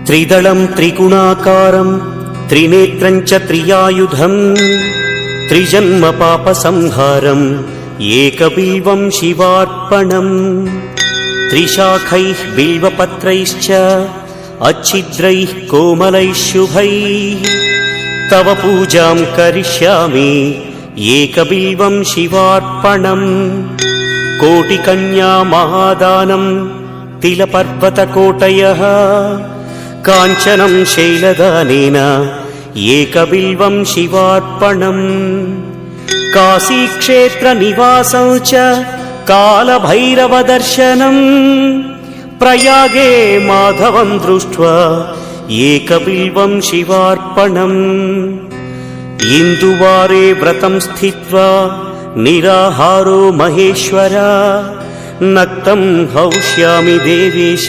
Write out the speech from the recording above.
त्रिदलं त्रिगुणाकारं त्रिनेत्रं च त्रियायुधं त्रिजन्म पापसंहारम् एकबिल्वं शिवार्पणम् त्रिशाखैः बिल्वपत्रैश्च अच्छिद्रैः कोमलैः शुभैः तव पूजां करिष्यामि एकबिल्वं शिवार्पणम् कोटिकन्या महादानं तिलपर्वतकोटयः काञ्चनं शैलदानेन एकबिल्वं शिवार्पणम् काशीक्षेत्रनिवासं च कालभैरवदर्शनम् प्रयागे माधवं दृष्ट्वा एकबिल्वं शिवार्पणम् इन्दुवारे व्रतं स्थित्वा निराहारो महेश्वर नक्तं हौष्यामि देवेश